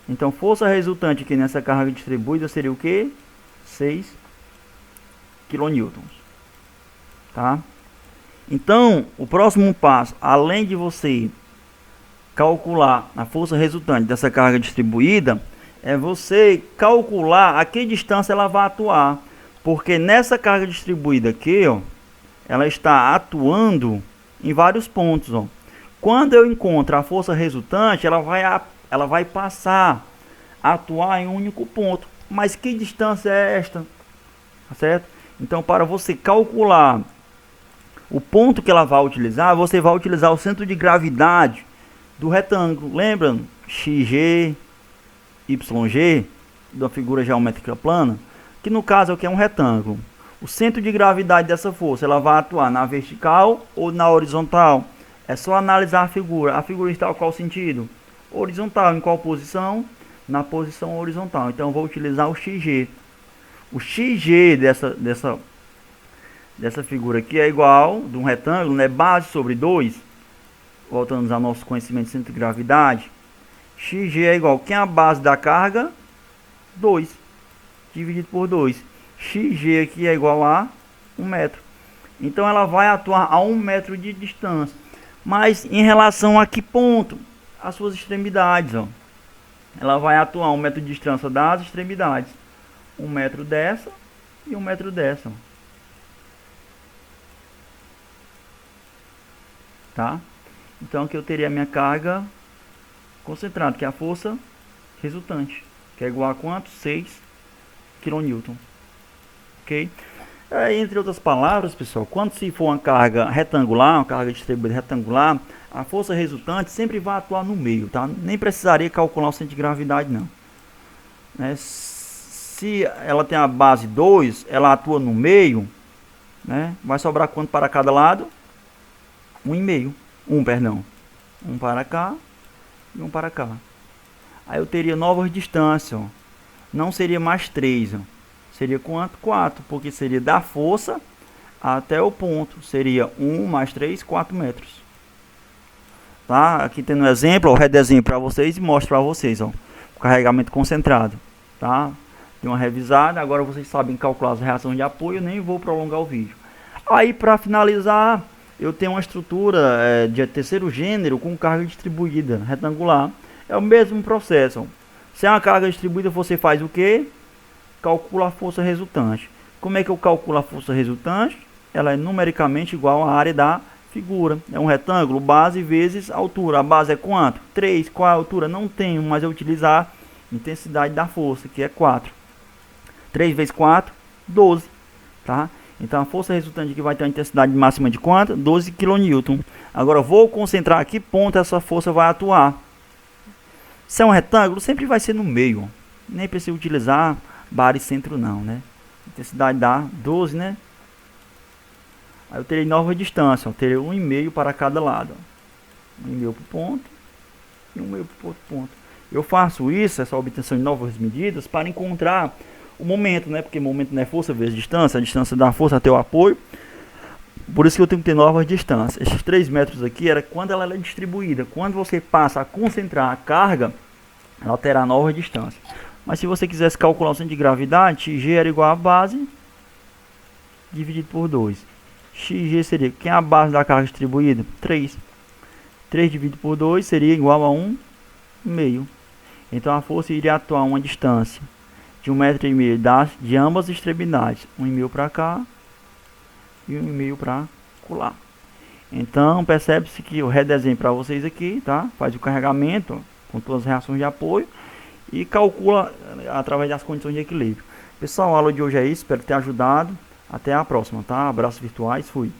S1: Então força resultante aqui nessa carga distribuída seria o que? 6 kN. Tá? Então o próximo passo, além de você calcular a força resultante dessa carga distribuída, é você calcular a que distância ela vai atuar, porque nessa carga distribuída aqui, ó, ela está atuando em vários pontos, ó. Quando eu encontro a força resultante, ela vai passar a atuar em um único ponto. Mas que distância é esta? Tá certo? Então, para você calcular o ponto que ela vai utilizar, você vai utilizar o centro de gravidade do retângulo. Lembra? XG, YG, da figura geométrica plana, que no caso aqui é um retângulo. O centro de gravidade dessa força, ela vai atuar na vertical ou na horizontal? É só analisar a figura. A figura está em qual sentido? Horizontal. Em qual posição? Na posição horizontal. Então eu vou utilizar o XG. O XG dessa figura aqui é igual, de um retângulo, né? Base sobre 2. Voltamos ao nosso conhecimento de centro de gravidade. xg é igual, quem é a base da carga? 2, dividido por 2. Xg aqui é igual a 1 metro. Então ela vai atuar a 1 metro de distância. Mas em relação a que ponto? As suas extremidades, ó. Ela vai atuar a 1 metro de distância das extremidades. 1 metro dessa e 1 metro dessa, ó. Tá? Então aqui eu teria a minha carga concentrada, que é a força resultante, que é igual a quanto? 6 kN. Ok? Entre outras palavras, pessoal, quando se for uma carga retangular, uma carga distribuída retangular, a força resultante sempre vai atuar no meio, tá? Nem precisaria calcular o centro de gravidade, não. Né? Se ela tem a base 2, ela atua no meio, né? Vai sobrar quanto para cada lado? 1,5. 1, perdão. 1 para cá e 1 para cá. Aí eu teria novas distâncias, ó. Não seria mais 3, ó. Seria quanto? 4, porque seria da força até o ponto. Seria 1 mais 3, 4 metros. Tá? Aqui tem um exemplo, ó, redesenho para vocês e mostro para vocês, ó, o carregamento concentrado. Tá? Dei uma revisada, agora vocês sabem calcular as reações de apoio, nem vou prolongar o vídeo. Aí para finalizar, eu tenho uma estrutura de terceiro gênero com carga distribuída retangular. É o mesmo processo. Se é uma carga distribuída, você faz o que? Calcula a força resultante. Como é que eu calculo a força resultante? Ela é numericamente igual à área da figura. É um retângulo, base vezes altura. A base é quanto? 3. Qual é a altura? Não tenho, mas eu utilizar a intensidade da força, que é 4. 3 vezes 4, 12. Tá? Então a força resultante aqui vai ter uma intensidade máxima de quanto? 12 kN. Agora eu vou concentrar aqui ponto essa força vai atuar. Se é um retângulo, sempre vai ser no meio. Nem precisa utilizar baricentro não, né? Intensidade dá 12, né? Aí eu terei nova distância, eu terei 1,5 para cada lado. 1,5 para o ponto e 1,5 para o outro ponto. Eu faço isso, essa obtenção de novas medidas, para encontrar o momento, né? Porque momento não é força vezes distância, a distância da força até o apoio. Por isso que eu tenho que ter novas distâncias. Esses 3 metros aqui era quando ela é distribuída. Quando você passa a concentrar a carga, ela terá nova distância. Mas se você quisesse calcular o centro de gravidade, G era igual a base dividido por 2. XG seria, quem é a base da carga distribuída? 3. 3 dividido por 2 seria igual a 1,5. Então a força iria atuar a uma distância de 1,5 m de ambas as extremidades. 1,5 para cá e 1,5 para colar. Então percebe-se que eu redesenho para vocês aqui, tá? Faz o carregamento com todas as reações de apoio e calcula através das condições de equilíbrio. Pessoal, a aula de hoje é isso, espero ter ajudado. Até a próxima, tá? Abraços virtuais, fui.